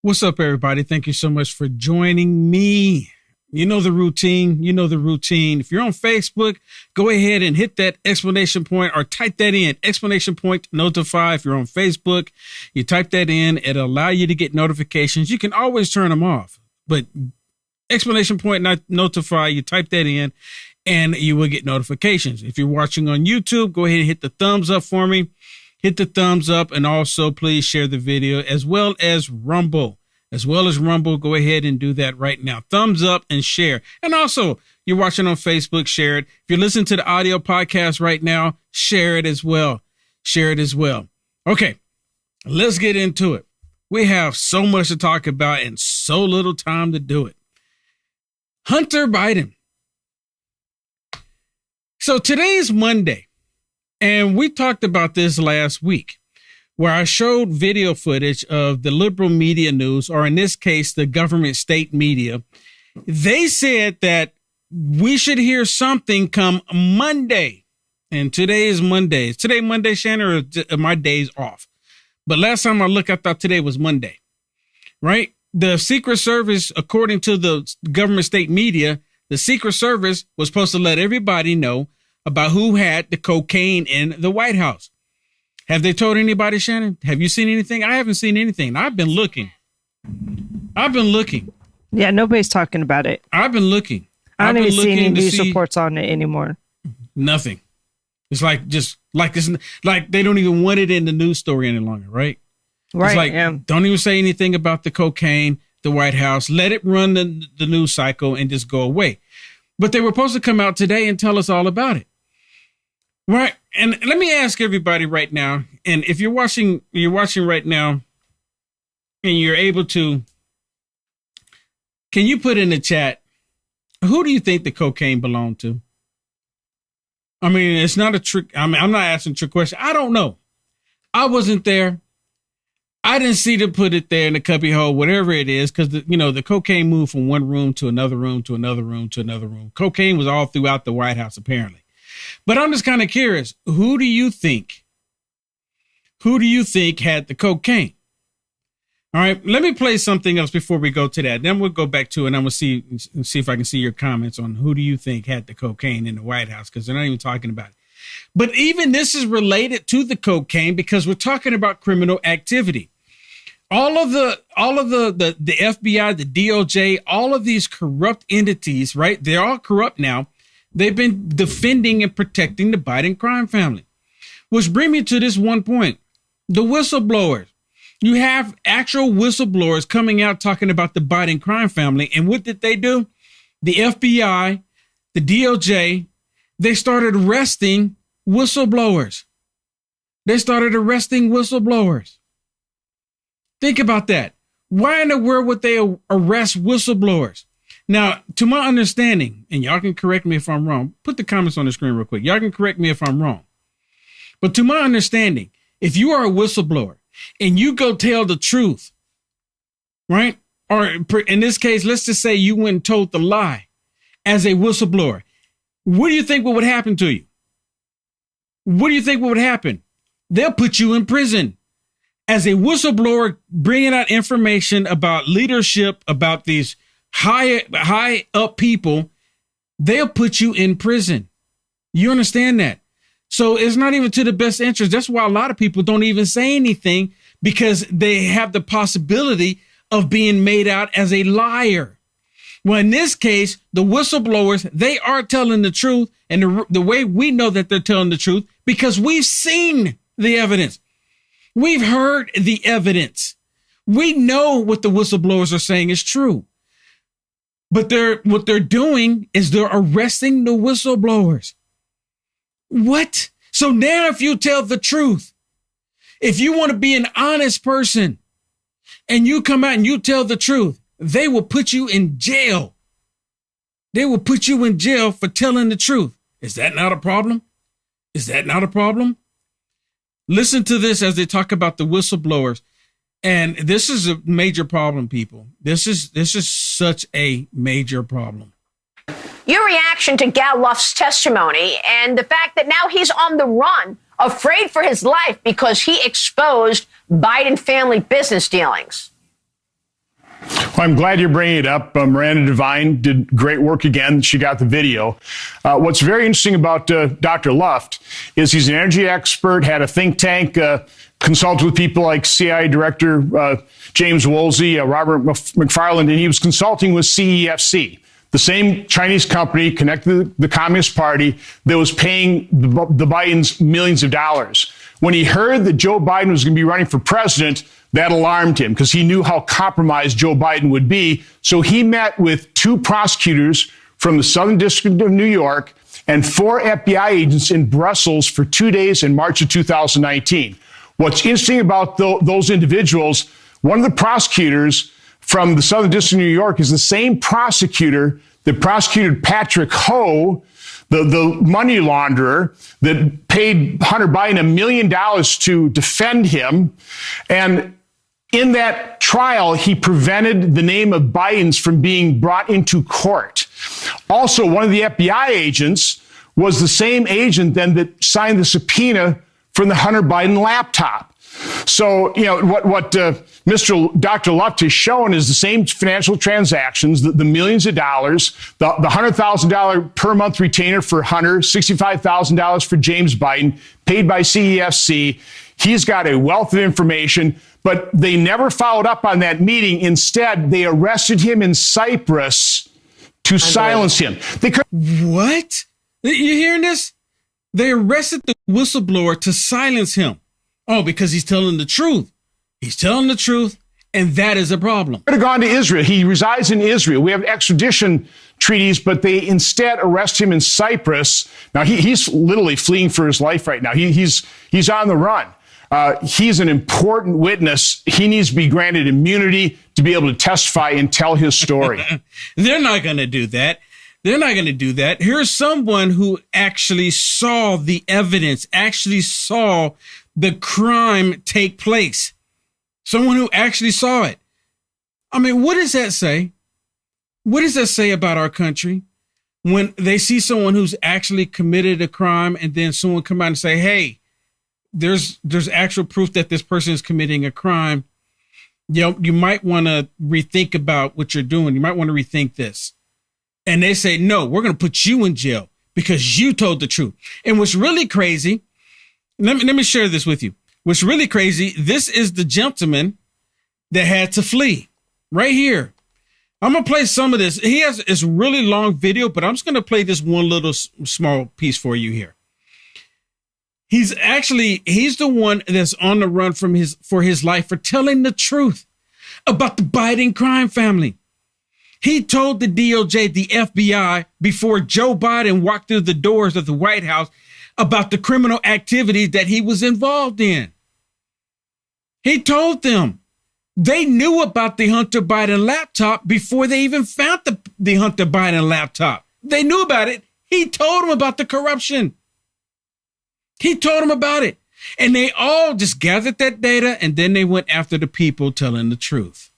What's up, everybody? Thank you so much for joining me. You know the routine. If you're on Facebook, go ahead and hit that exclamation point or type that in, exclamation point notify. If you're on Facebook, you type that in. It'll allow you to get notifications. You can always turn them off, but exclamation point notify, you type that in and you will get notifications. If you're watching on YouTube, go ahead and hit the thumbs up for me. Hit the thumbs up, and also please share the video as well as Rumble. Go ahead and do that right now. Thumbs up and share. And also, you're watching on Facebook, share it. If you're listening to the audio podcast right now, share it as well. Okay, let's get into it. We have so much to talk about and so little time to do it. Hunter Biden. So today is Monday. And we talked about this last week, where I showed video footage of the liberal media news, or in this case, the government state media. They said that we should hear something come Monday. And today is Monday. Is today Monday, Shannon, or are my days off? But last time I looked, I thought today was Monday, right? The Secret Service, according to the government state media, the Secret Service was supposed to let everybody know about who had the cocaine in the White House. Have they told anybody, Shannon? Have you seen anything? I haven't seen anything. I've been looking. Yeah, nobody's talking about it. I've been looking. I don't even see any news reports on it anymore. Nothing. It's like they don't even want it in the news story any longer, right? Right. It's like, yeah. Don't even say anything about the cocaine, the White House. Let it run the news cycle and just go away. But they were supposed to come out today and tell us all about it. Right. And let me ask everybody right now. And if you're watching right now and you're able to, can you put in the chat, who do you think the cocaine belonged to? I mean, it's not a trick. I mean, I'm not asking a trick question. I don't know. I wasn't there. I didn't see them put it there in the cubby hole, whatever it is, because the cocaine moved from one room to another room to another room to another room. Cocaine was all throughout the White House, apparently. But I'm just kind of curious. Who do you think had the cocaine? All right, let me play something else before we go to that. Then we'll go back to it, and I'm going to see if I can see your comments on who do you think had the cocaine in the White House, because they're not even talking about it. But even this is related to the cocaine because we're talking about criminal activity. All of the FBI, the DOJ, all of these corrupt entities, right? They're all corrupt now. They've been defending and protecting the Biden crime family, which brings me to this one point. The whistleblowers. You have actual whistleblowers coming out talking about the Biden crime family. And what did they do? The FBI, the DOJ, they started arresting whistleblowers. Think about that. Why in the world would they arrest whistleblowers? Now, to my understanding, and y'all can correct me if I'm wrong, put the comments on the screen real quick. Y'all can correct me if I'm wrong. But to my understanding, if you are a whistleblower and you go tell the truth, right? Or in this case, let's just say you went and told the lie as a whistleblower. What do you think would happen to you? What do you think would happen? They'll put you in prison. As a whistleblower, bringing out information about leadership, about these high up people, they'll put you in prison. You understand that? So it's not even to the best interest. That's why a lot of people don't even say anything, because they have the possibility of being made out as a liar. Well, in this case, the whistleblowers, they are telling the truth. And the way we know that they're telling the truth, because we've seen the evidence. We've heard the evidence. We know what the whistleblowers are saying is true. But what they're doing is they're arresting the whistleblowers. What? So now if you tell the truth, if you want to be an honest person and you come out and you tell the truth, they will put you in jail. They will put you in jail for telling the truth. Is that not a problem? Listen to this as they talk about the whistleblowers. And this is a major problem, people. This is such a major problem. Your reaction to Galluff's testimony and the fact that now he's on the run, afraid for his life because he exposed Biden family business dealings. Well, I'm glad you're bringing it up. Miranda Devine did great work again. She got the video. What's very interesting about Dr. Luft is he's an energy expert, had a think tank, consulted with people like CIA Director James Woolsey, Robert McFarland, and he was consulting with CEFC, the same Chinese company connected to the Communist Party that was paying the Bidens millions of dollars. When he heard that Joe Biden was going to be running for president, that alarmed him because he knew how compromised Joe Biden would be. So he met with 2 prosecutors from the Southern District of New York and 4 FBI agents in Brussels for 2 days in March of 2019. What's interesting about those individuals, one of the prosecutors from the Southern District of New York is the same prosecutor that prosecuted Patrick Ho, the money launderer that paid Hunter Biden $1 million to defend him. And in that trial, he prevented the name of Biden's from being brought into court. Also, one of the FBI agents was the same agent then that signed the subpoena from the Hunter Biden laptop. So, what Dr. Luft has shown is the same financial transactions, the millions of dollars, the $100,000 per month retainer for Hunter, $65,000 for James Biden, paid by CEFC. He's got a wealth of information, but they never followed up on that meeting. Instead, they arrested him in Cyprus to silence him. What? You hearing this? They arrested the whistleblower to silence him. Oh, because he's telling the truth. He's telling the truth, and that is a problem. Could have gone to Israel. He resides in Israel. We have extradition treaties, but they instead arrest him in Cyprus. Now, he's literally fleeing for his life right now. He's on the run. He's an important witness. He needs to be granted immunity to be able to testify and tell his story. They're not going to do that. They're not going to do that. Here's someone who actually saw the evidence, actually saw the crime take place. Someone who actually saw it. I mean, what does that say? What does that say about our country when they see someone who's actually committed a crime and then someone come out and say, hey, there's actual proof that this person is committing a crime. You might want to rethink about what you're doing. You might want to rethink this. And they say, no, we're going to put you in jail because you told the truth. And what's really crazy, let me share this with you. What's really crazy, this is the gentleman that had to flee right here. I'm going to play some of this. He has this really long video, but I'm just going to play this one little small piece for you here. He's the one that's on the run for his life for telling the truth about the Biden crime family. He told the DOJ, the FBI, before Joe Biden walked through the doors of the White House about the criminal activity that he was involved in. He told them. They knew about the Hunter Biden laptop before they even found the Hunter Biden laptop. They knew about it. He told them about the corruption. He told them about it. And they all just gathered that data, and then they went after the people telling the truth.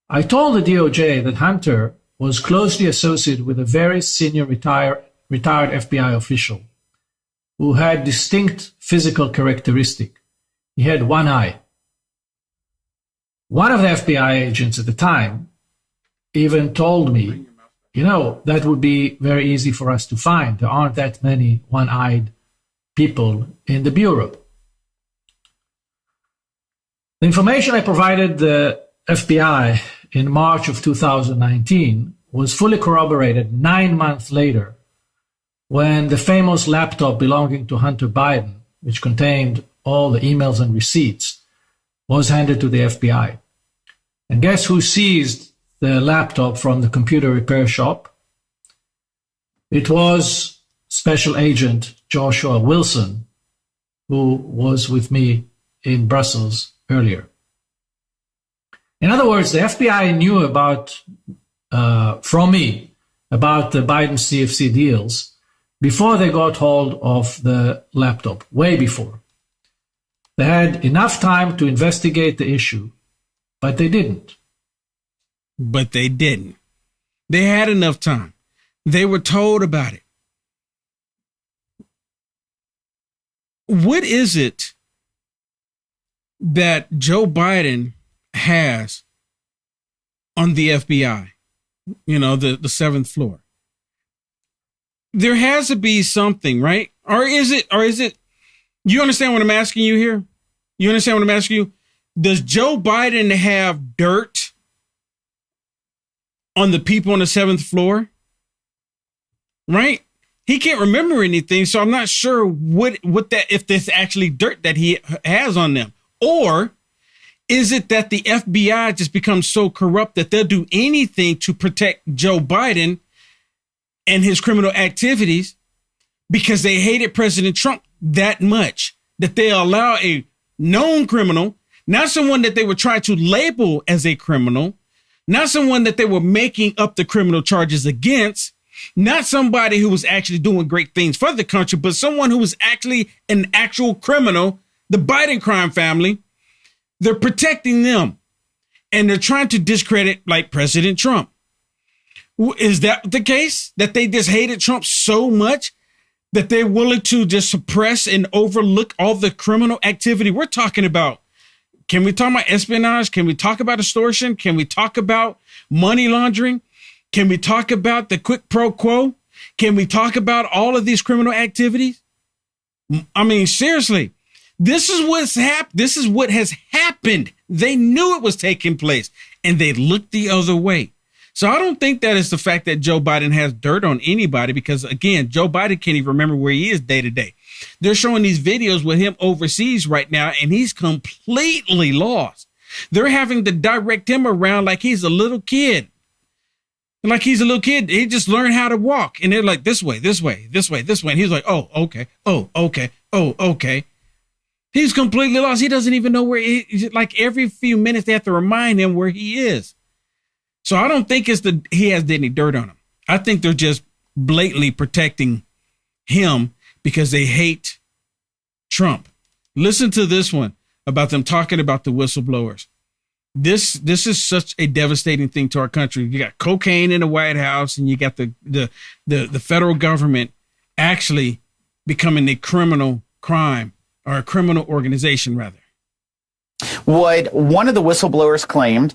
I told the DOJ that Hunter was closely associated with a very senior retired FBI official who had distinct physical characteristic. He had one eye. One of the FBI agents at the time even told me, that would be very easy for us to find. There aren't that many one-eyed people in the Bureau. The information I provided the FBI in March of 2019 was fully corroborated 9 months later when the famous laptop belonging to Hunter Biden, which contained all the emails and receipts, was handed to the FBI. And guess who seized the laptop from the computer repair shop? It was Special Agent Joshua Wilson, who was with me in Brussels earlier. In other words, the FBI knew from me about the Biden CFC deals before they got hold of the laptop, way before. They had enough time to investigate the issue, but they didn't. But they didn't. They had enough time. They were told about it. What is it that Joe Biden has on the FBI, the seventh floor. There has to be something, right? Or is it, you understand what I'm asking you here? You understand what I'm asking you? Does Joe Biden have dirt on the people on the seventh floor? Right? He can't remember anything, so I'm not sure if there's actually dirt that he has on them. Or is it that the FBI just becomes so corrupt that they'll do anything to protect Joe Biden and his criminal activities because they hated President Trump that much that they allow a known criminal, not someone that they were trying to label as a criminal, not someone that they were making up the criminal charges against, not somebody who was actually doing great things for the country, but someone who was actually an actual criminal, the Biden crime family. They're protecting them and they're trying to discredit like President Trump. Is that the case, that they just hated Trump so much that they're willing to just suppress and overlook all the criminal activity we're talking about? Can we talk about espionage? Can we talk about extortion? Can we talk about money laundering? Can we talk about the quid pro quo? Can we talk about all of these criminal activities? I mean, seriously, this is what's happened. This is what has happened. They knew it was taking place and they looked the other way. So I don't think that is the fact that Joe Biden has dirt on anybody, because again, Joe Biden can't even remember where he is day to day. They're showing these videos with him overseas right now, and he's completely lost. They're having to direct him around like he's a little kid. Like he's a little kid. He just learned how to walk. And they're like, this way, this way, this way, this way. And he's like, oh, okay. Oh, okay. Oh, okay. He's completely lost. He doesn't even know where like every few minutes they have to remind him where he is. So I don't think he has any dirt on him. I think they're just blatantly protecting him because they hate Trump. Listen to this one about them talking about the whistleblowers. This is such a devastating thing to our country. You got cocaine in the White House, and you got the federal government actually becoming a criminal crime, or a criminal organization, rather. What one of the whistleblowers claimed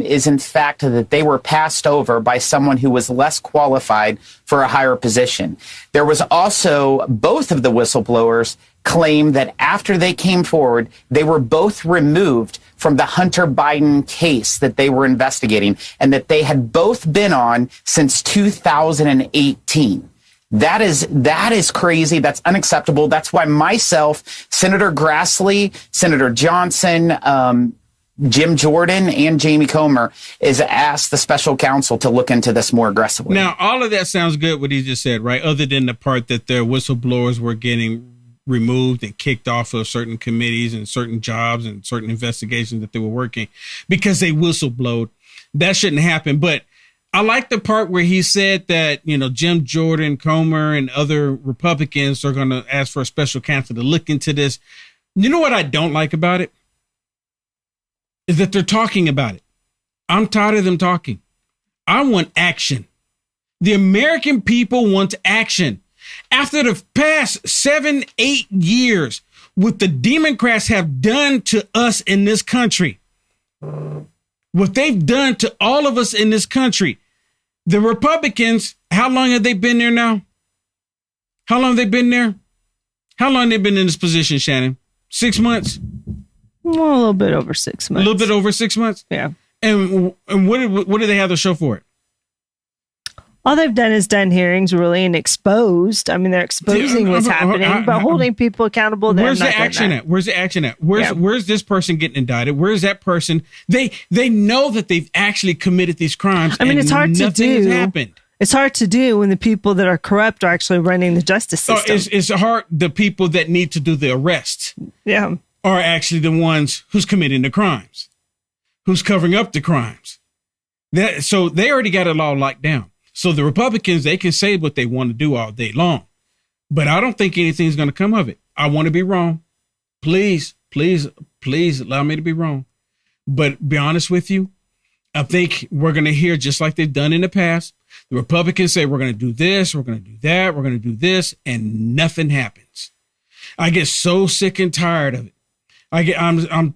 is, in fact, that they were passed over by someone who was less qualified for a higher position. There was also, both of the whistleblowers claimed that after they came forward, they were both removed from the Hunter Biden case that they were investigating, and that they had both been on since 2018. That is crazy. That's unacceptable. That's why myself, Senator Grassley, Senator Johnson, Jim Jordan, and Jamie Comer is asked the special counsel to look into this more aggressively. Now, all of that sounds good, what he just said, right? Other than the part that their whistleblowers were getting removed and kicked off of certain committees and certain jobs and certain investigations that they were working because they whistleblowed. That shouldn't happen. But I like the part where he said that, Jim Jordan, Comer, and other Republicans are going to ask for a special counsel to look into this. You know what I don't like about it? Is that they're talking about it. I'm tired of them talking. I want action. The American people want action. After the past 7-8 years, what the Democrats have done to us in this country, what they've done to all of us in this country, the Republicans, how long have they been there now? How long have they been there? How long have they been in this position, Shannon? 6 months? Well, a little bit over 6 months. A little bit over 6 months? Yeah. And what do they have to show for it? All they've done is done hearings, really, and exposed. I mean, they're exposing what's happening, but holding people accountable. Where's the action at? Where's the action at? Where's this person getting indicted? Where's that person? They know that they've actually committed these crimes. I mean, it's hard to do. Nothing has happened. It's hard to do when the people that are corrupt are actually running the justice system. It's hard. The people that need to do the arrest, are actually the ones who's committing the crimes, who's covering up the crimes. So they already got it all locked down. So the Republicans, they can say what they want to do all day long, but I don't think anything's going to come of it. I want to be wrong. Please, please, please allow me to be wrong. But be honest with you, I think we're going to hear, just like they've done in the past, the Republicans say, we're going to do this, we're going to do that, we're going to do this, and nothing happens. I get so sick and tired of it. I'm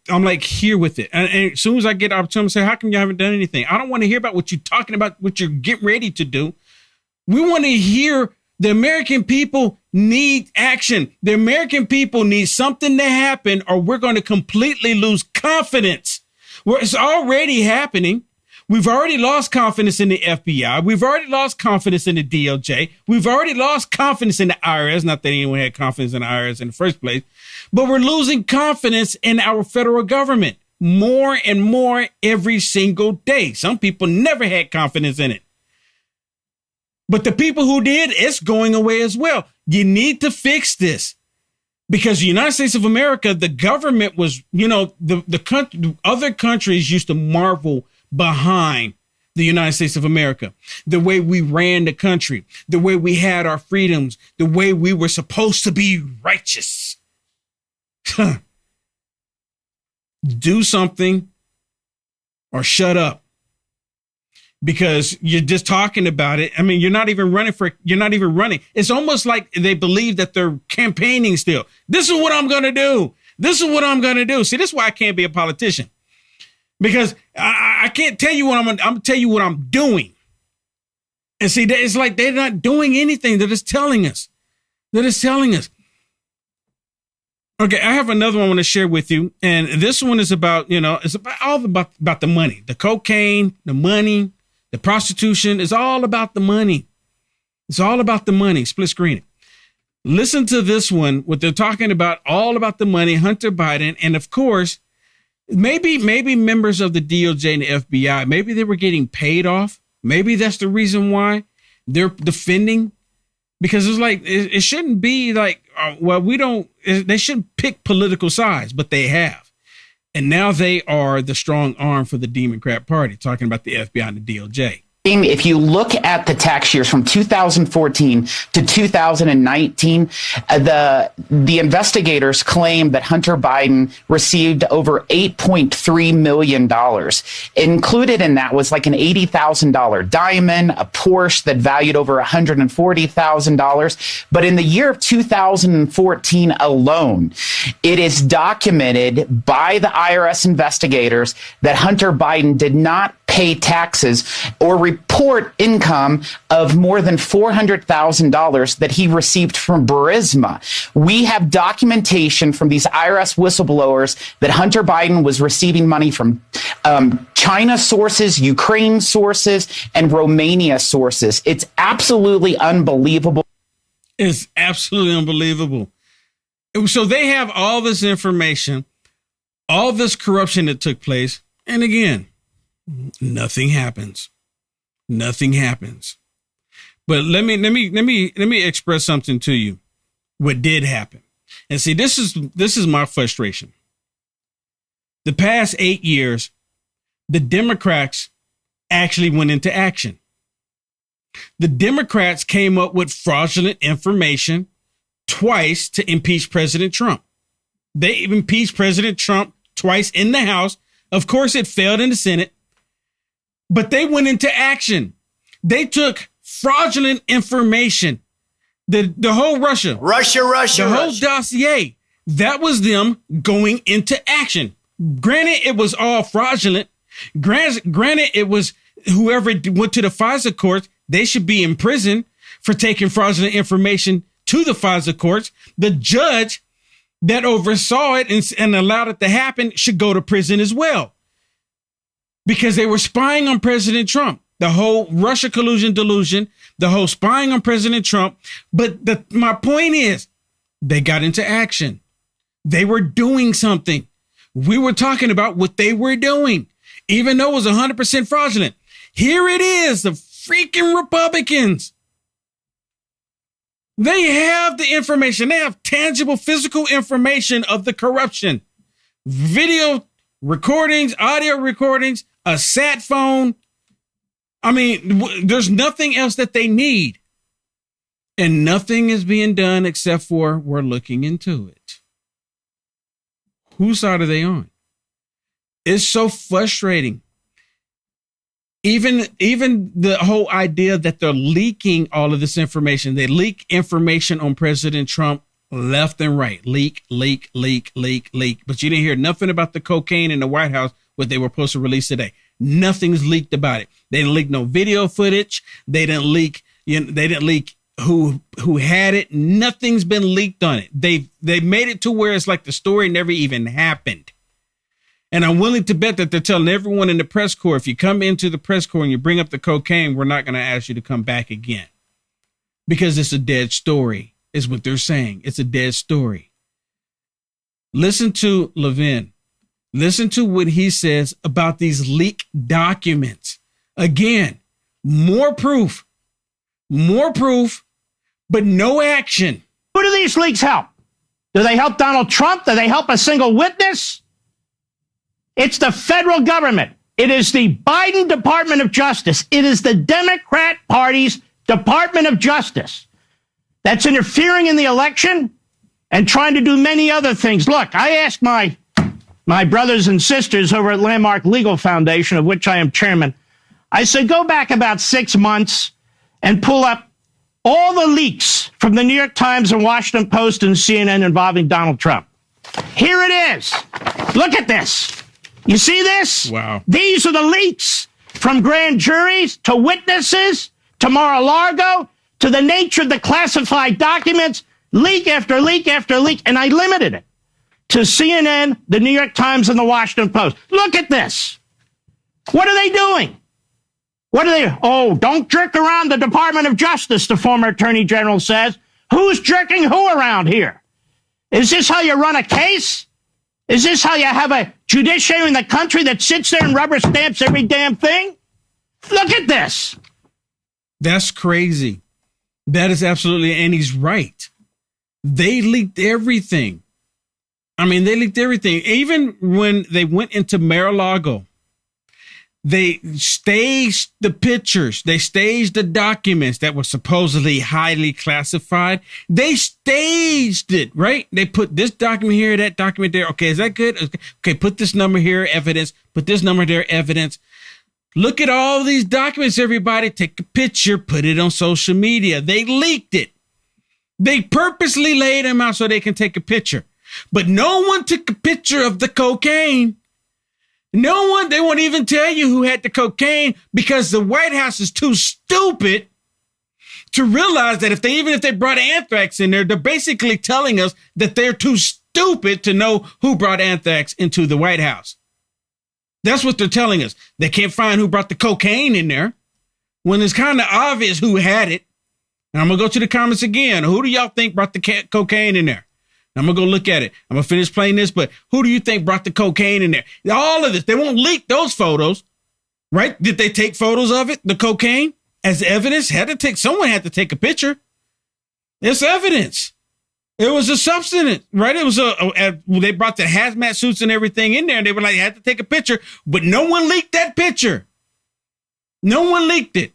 like here with it. And as soon as I get opportunity, say, how come you haven't done anything? I don't want to hear about what you're talking about, what you're getting ready to do. We want to hear the American people need action. The American people need something to happen, or we're going to completely lose confidence. It's already happening. We've already lost confidence in the FBI. We've already lost confidence in the DOJ. We've already lost confidence in the IRS. Not that anyone had confidence in the IRS in the first place, but we're losing confidence in our federal government more and more every single day. Some people never had confidence in it. But the people who did, it's going away as well. You need to fix this, because the United States of America, the government was, the other countries used to marvel behind the United States of America, the way we ran the country, the way we had our freedoms, the way we were supposed to be righteous. Do something or shut up. Because you're just talking about it. I mean, you're not even running. It's almost like they believe that they're campaigning still. This is what I'm going to do. This is what I'm going to do. See, this is why I can't be a politician, because I can't tell you what I'm going to tell you what I'm doing. And see, it's like they're not doing anything. They're just telling us. Okay, I have another one I want to share with you. And this one is about, it's about the money, the cocaine, the money. The prostitution is all about the money. It's all about the money. Split screen it. Listen to this one, what they're talking about, all about the money, Hunter Biden. And of course, maybe members of the DOJ and the FBI, maybe they were getting paid off. Maybe that's the reason why they're defending. Because it's like, it shouldn't be like, they shouldn't pick political sides, but they have. And now they are the strong arm for the Democrat Party, talking about the FBI and the DOJ. If you look at the tax years from 2014 to 2019, the investigators claim that Hunter Biden received over $8.3 million. Included in that was like an $80,000 diamond, a Porsche that valued over $140,000. But in the year of 2014 alone, it is documented by the IRS investigators that Hunter Biden did not pay taxes or report income of more than $400,000 that he received from Burisma. We have documentation from these IRS whistleblowers that Hunter Biden was receiving money from China sources, Ukraine sources, and Romania sources. It's absolutely unbelievable. It's absolutely unbelievable. So they have all this information, all this corruption that took place, and again, nothing happens. Nothing happens. But let me express something to you. What did happen? And see, this is my frustration. The past 8 years, the Democrats actually went into action. The Democrats came up with fraudulent information twice to impeach President Trump. They impeached President Trump twice in the House. Of course, it failed in the Senate. But they went into action. They took fraudulent information. The whole Russia, the whole dossier, that was them going into action. Granted, it was all fraudulent. Granted, it was whoever went to the FISA courts, they should be in prison for taking fraudulent information to the FISA courts. The judge that oversaw it and allowed it to happen should go to prison as well, because they were spying on President Trump. The whole Russia collusion delusion, the whole spying on President Trump. But my point is, they got into action. They were doing something. We were talking about what they were doing, even though it was 100% fraudulent. Here it is, the freaking Republicans. They have the information. They have tangible physical information of the corruption. Video recordings, audio recordings, a sat phone. I mean, there's nothing else that they need. And nothing is being done except for we're looking into it. Whose side are they on? It's so frustrating. Even the whole idea that they're leaking all of this information. They leak information on President Trump left and right. Leak. But you didn't hear nothing about the cocaine in the White House, what they were supposed to release today. Nothing's leaked about it. They didn't leak no video footage. They didn't leak, who had it. Nothing's been leaked on it. They made it to where it's like the story never even happened. And I'm willing to bet that they're telling everyone in the press corps, if you come into the press corps and you bring up the cocaine, we're not going to ask you to come back again. Because it's a dead story, is what they're saying. It's a dead story. Listen to Levin. Listen to what he says about these leaked documents. Again, more proof, but no action. Who do these leaks help? Do they help Donald Trump? Do they help a single witness? It's the federal government. It is the Biden Department of Justice. It is the Democrat Party's Department of Justice that's interfering in the election and trying to do many other things. Look, I asked my brothers and sisters over at Landmark Legal Foundation, of which I am chairman, I said, go back about 6 months and pull up all the leaks from the New York Times and Washington Post and CNN involving Donald Trump. Here it is. Look at this. You see this? Wow. These are the leaks from grand juries to witnesses to Mar-a-Lago to the nature of the classified documents, leak after leak after leak. And I limited it to CNN, the New York Times, and the Washington Post. Look at this. What are they doing? Oh, don't jerk around the Department of Justice, the former Attorney General says. Who's jerking who around here? Is this how you run a case? Is this how you have a judiciary in the country that sits there and rubber stamps every damn thing? Look at this. That's crazy. That is absolutely, and he's right. They leaked everything. I mean, they leaked everything. Even when they went into Mar-a-Lago, they staged the pictures. They staged the documents that were supposedly highly classified. They staged it, right? They put this document here, that document there. Okay, is that good? Okay, put this number here, evidence. Put this number there, evidence. Look at all these documents, everybody. Take a picture, put it on social media. They leaked it. They purposely laid them out so they can take a picture. But no one took a picture of the cocaine. No one, they won't even tell you who had the cocaine because the White House is too stupid to realize that if they brought anthrax in there, they're basically telling us that they're too stupid to know who brought anthrax into the White House. That's what they're telling us. They can't find who brought the cocaine in there when it's kind of obvious who had it. And I'm going to go to the comments again. Who do y'all think brought the cocaine in there? I'm going to go look at it. I'm going to finish playing this, but who do you think brought the cocaine in there? All of this. They won't leak those photos, right? Did they take photos of it, the cocaine, as evidence? Someone had to take a picture. It's evidence. It was a substance, right? It was they brought the hazmat suits and everything in there, and they were like, had to take a picture, but no one leaked that picture. No one leaked it.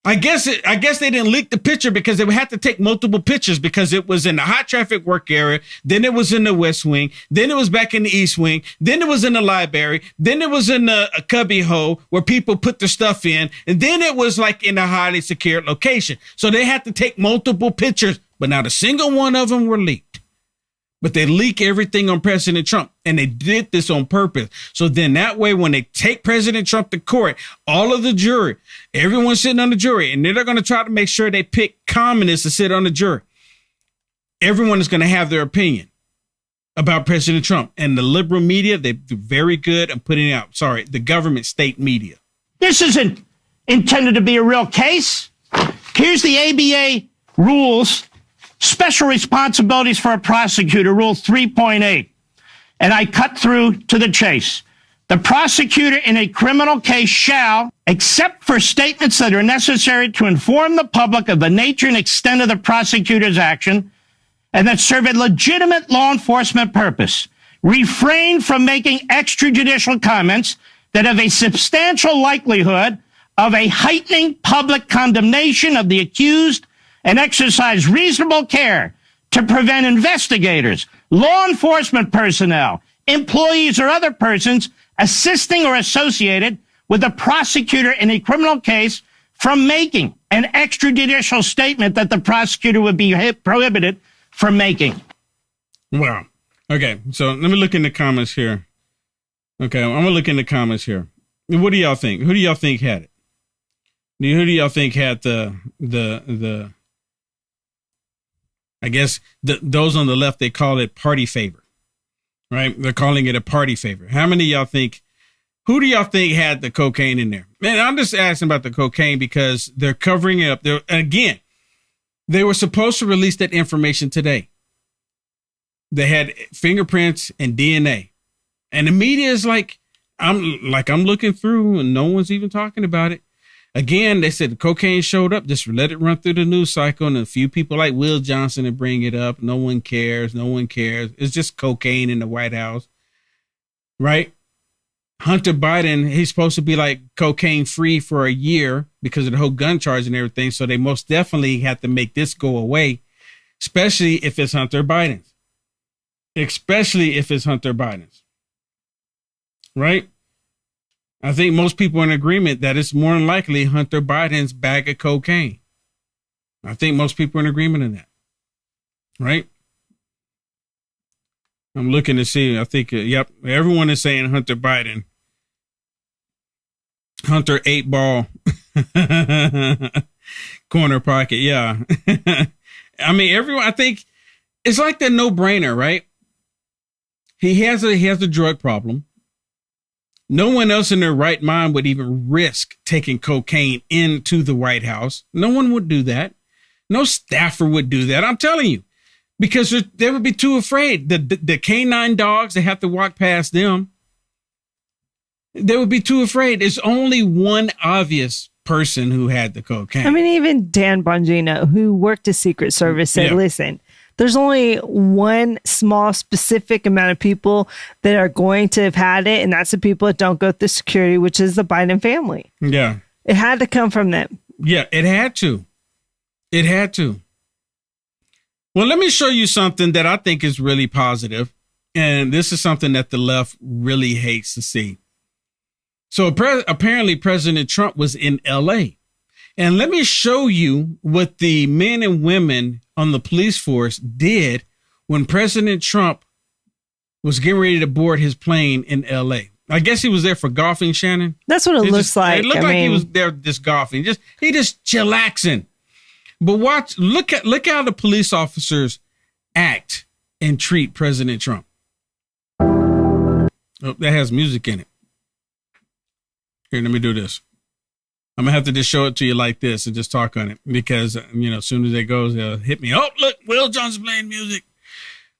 I guess they didn't leak the picture because they would have to take multiple pictures because it was in the high traffic work area. Then it was in the West Wing. Then it was back in the East Wing. Then it was in the library. Then it was in a cubby hole where people put their stuff in. And then it was like in a highly secured location. So they had to take multiple pictures, but not a single one of them were leaked. But they leak everything on President Trump, and they did this on purpose. So then that way, when they take President Trump to court, all of the jury, everyone's sitting on the jury, and they're going to try to make sure they pick communists to sit on the jury. Everyone is going to have their opinion about President Trump. And the liberal media, they do very good at putting out, the government state media. This isn't intended to be a real case. Here's the ABA rules. Special responsibilities for a prosecutor, Rule 3.8. And I cut through to the chase. The prosecutor in a criminal case shall, except for statements that are necessary to inform the public of the nature and extent of the prosecutor's action and that serve a legitimate law enforcement purpose, refrain from making extrajudicial comments that have a substantial likelihood of a heightening public condemnation of the accused, and exercise reasonable care to prevent investigators, law enforcement personnel, employees, or other persons assisting or associated with the prosecutor in a criminal case from making an extrajudicial statement that the prosecutor would be prohibited for making. Wow. Okay, so let me look in the comments here. Okay, I'm gonna look in the comments here. What do y'all think? Who do y'all think had it? Who do y'all think had the? I guess those on the left, they call it party favor, right? They're calling it a party favor. How many of y'all think? Who do y'all think had the cocaine in there? Man, I'm just asking about the cocaine because they're covering it up. Again, they were supposed to release that information today. They had fingerprints and DNA, and the media is I'm looking through and no one's even talking about it. Again, they said the cocaine showed up. Just let it run through the news cycle, and a few people like Will Johnson to bring it up. No one cares. No one cares. It's just cocaine in the White House, right? Hunter Biden, he's supposed to be like cocaine free for a year because of the whole gun charge and everything. So they most definitely have to make this go away, especially if it's Hunter Biden's. Right? I think most people are in agreement that it's more than likely Hunter Biden's bag of cocaine. I think most people are in agreement in that. Right? I'm looking to see. I think, yep, everyone is saying Hunter Biden. Hunter 8-ball corner pocket. Yeah. I mean, everyone, I think it's like the no-brainer, right? He has a drug problem. No one else in their right mind would even risk taking cocaine into the White House. No one would do that. No staffer would do that. I'm telling you, because they would be too afraid. The canine dogs, they have to walk past them. They would be too afraid. There's only one obvious person who had the cocaine. I mean, even Dan Bongino, who worked at Secret Service, said, listen, there's only one small specific amount of people that are going to have had it, and that's the people that don't go through security, which is the Biden family. Yeah. It had to come from them. Yeah, it had to. It had to. Well, let me show you something that I think is really positive, and this is something that the left really hates to see. So apparently President Trump was in L.A., and let me show you what the men and women on the police force did when President Trump was getting ready to board his plane in L.A. I guess he was there for golfing, Shannon. That's what it looks like. It looked like he was there just golfing. He just chillaxing. But look how the police officers act and treat President Trump. Oh, that has music in it. Here, let me do this. I'm going to have to just show it to you like this and just talk on it because, as soon as it goes, they'll hit me. Oh, look, Will Johnson playing music.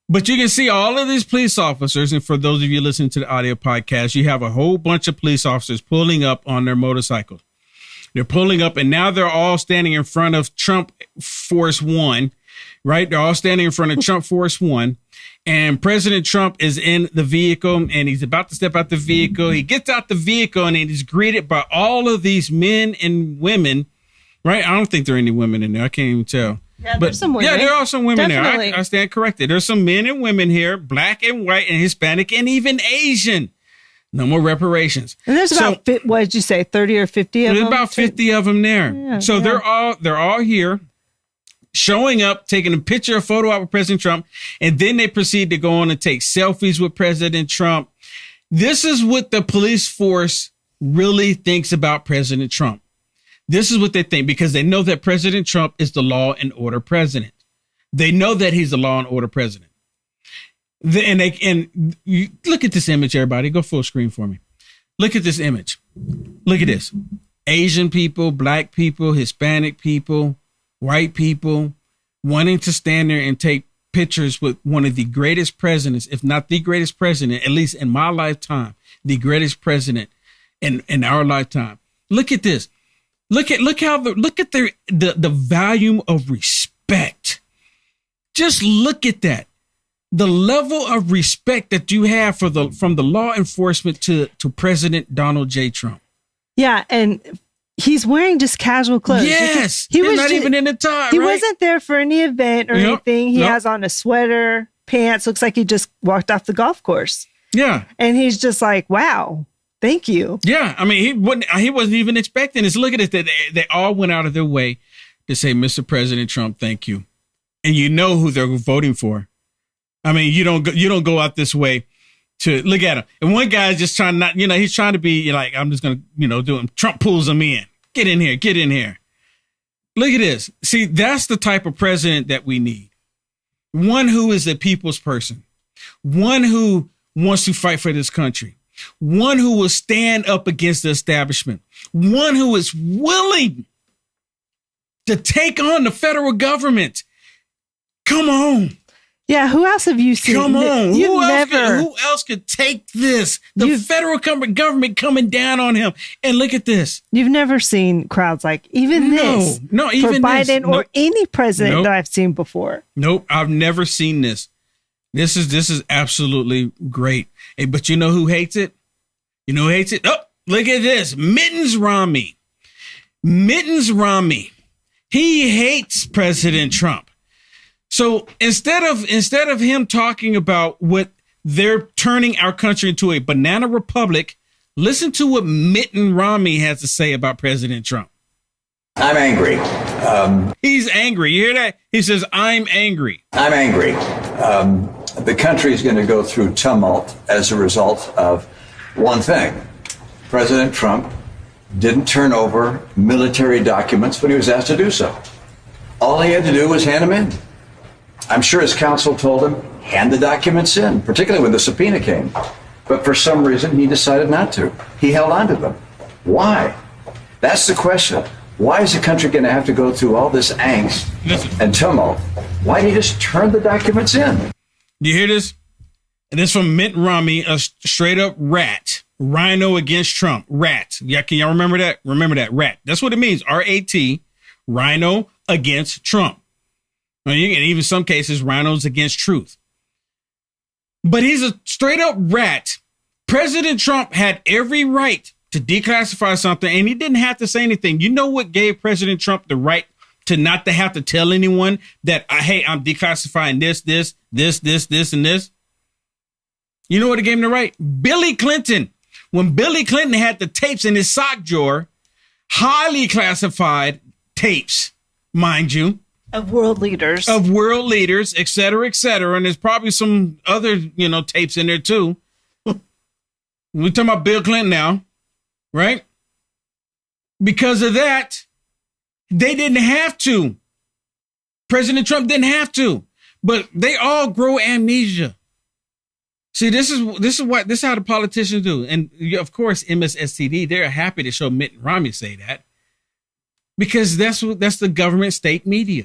But you can see all of these police officers. And for those of you listening to the audio podcast, you have a whole bunch of police officers pulling up on their motorcycles. They're pulling up and now they're all standing in front of Trump Force One, right? They're all standing in front of Trump Force One. And President Trump is in the vehicle and he's about to step out the vehicle. He gets out the vehicle and he's greeted by all of these men and women, right? I don't think there are any women in there. I can't even tell. Yeah, there's some women. Yeah, there are some women Definitely. there. I stand corrected. There's some men and women here, black and white and Hispanic and even Asian. No more reparations. And there's about, what did you say, 30 or 50 of them? There's about 50 of them there. Yeah, so yeah. They're all here. Showing up, taking a photo out with President Trump, and then they proceed to go on and take selfies with President Trump. This is what the police force really thinks about President Trump. This is what they think because they know that President Trump is the law and order president. They know that he's the law and order president. And you look at this image, everybody. Go full screen for me. Look at this image. Look at this. Asian people, black people, Hispanic people, white people wanting to stand there and take pictures with one of the greatest presidents, if not the greatest president, at least in my lifetime, the greatest president in our lifetime. Look at this. Look at the volume of respect. Just look at that. The level of respect that you have from the law enforcement to President Donald J. Trump. Yeah, and he's wearing just casual clothes. Yes. He's not even in a tie. He right? wasn't there for any event or anything. He has on a sweater, pants. Looks like he just walked off the golf course. Yeah. And he's just like, wow, thank you. Yeah. I mean, he wasn't even expecting this. Look at it. They all went out of their way to say, Mr. President Trump, thank you. and you know who they're voting for. I mean, you don't go out this way to look at him. And one guy's just trying not, he's trying to be like, I'm just going to, do him. Trump pulls him in. Get in here. Look at this. See, that's the type of president that we need. One who is a people's person. One who wants to fight for this country. One who will stand up against the establishment. One who is willing to take on the federal government. Come on. Yeah, who else have you seen? Come on. Who else could take this? The federal government coming down on him. And look at this. You've never seen crowds like even this. No, even for Biden this. Or any president that I've seen before. Nope, I've never seen this. This is absolutely great. Hey, but you know who hates it? You know who hates it? Oh, look at this. Mittens Romney. He hates President Trump. So instead of him talking about what they're turning our country into a banana republic, listen to what Mitt Romney has to say about President Trump. I'm angry. He's angry. You hear that? He says, I'm angry. I'm angry. The country is going to go through tumult as a result of one thing. President Trump didn't turn over military documents when he was asked to do so. All he had to do was hand them in. I'm sure his counsel told him, hand the documents in, particularly when the subpoena came. But for some reason, he decided not to. He held on to them. Why? That's the question. Why is the country going to have to go through all this angst and tumult? Why didn't he just turn the documents in? Do you hear this? And this from Mitt Romney, a straight up rat. Rhino against Trump. Rat. Yeah, can y'all remember that? Remember that. Rat. That's what it means. R-A-T. Rhino against Trump. And even some cases, rhinos against truth. But he's a straight up rat. President Trump had every right to declassify something, and he didn't have to say anything. You know what gave President Trump the right to not to have to tell anyone that, hey, I'm declassifying this, and this? You know what it gave him the right? Billy Clinton. When Billy Clinton had the tapes in his sock drawer, highly classified tapes, mind you. Of world leaders, et cetera, et cetera. And there's probably some other, tapes in there too. We're talking about Bill Clinton now, right? Because of that, they didn't have to. President Trump didn't have to, but they all grow amnesia. See, this is how the politicians do. And of course, MSSTD, they're happy to show Mitt Romney say that because that's the government state media.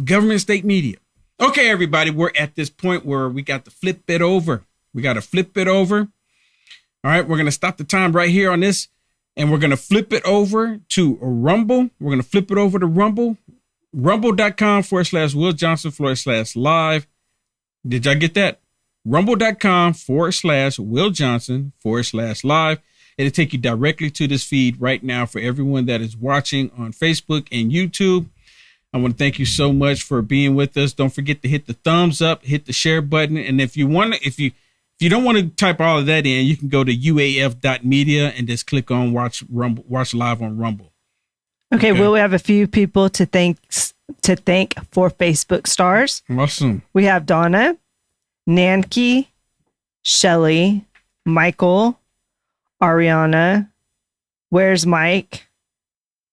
Government state media. Okay, everybody, we're at this point where we got to flip it over. All right, we're going to stop the time right here on this, and we're going to flip it over to Rumble. We're going to flip it over to Rumble. Rumble.com/Will Johnson/live. Did y'all get that? Rumble.com/Will Johnson/live. It'll take you directly to this feed right now for everyone that is watching on Facebook and YouTube. I want to thank you so much for being with us. Don't forget to hit the thumbs up, hit the share button. And if you don't want to type all of that in, you can go to uaf.media and just click on watch live on Rumble. Okay. Well, we have a few people to thank for Facebook stars. Awesome. We have Donna, Nanki, Shelly, Michael, Ariana, Where's Mike?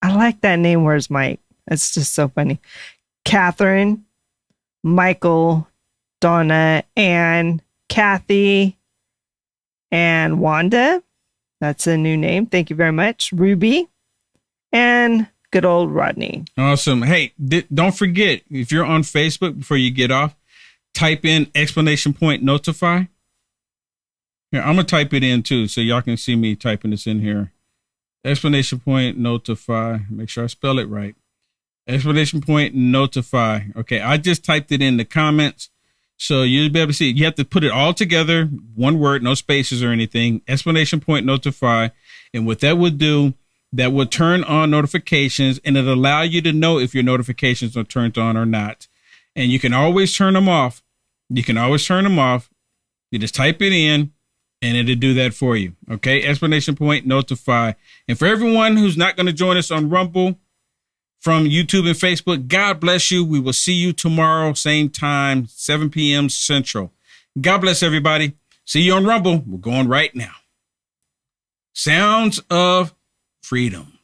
I like that name, Where's Mike? It's just so funny. Catherine, Michael, Donna, Anne, Kathy, and Wanda. That's a new name. Thank you very much. Ruby, and good old Rodney. Awesome. Hey, don't forget, if you're on Facebook before you get off, type in ! Notify. Here, I'm going to type it in too, so y'all can see me typing this in here. ! Notify. Make sure I spell it right. ! Notify. Okay, I just typed it in the comments, so you'll be able to see it. You have to put it all together, one word, no spaces or anything. ! Notify. And what that would do, that will turn on notifications, and it'll allow you to know if your notifications are turned on or not. And you can always turn them off. You just type it in, and it'll do that for you. Okay, ! Notify. And for everyone who's not going to join us on Rumble, from YouTube and Facebook, God bless you. We will see you tomorrow, same time, 7 p.m. Central. God bless everybody. See you on Rumble. We're going right now. Sounds of Freedom.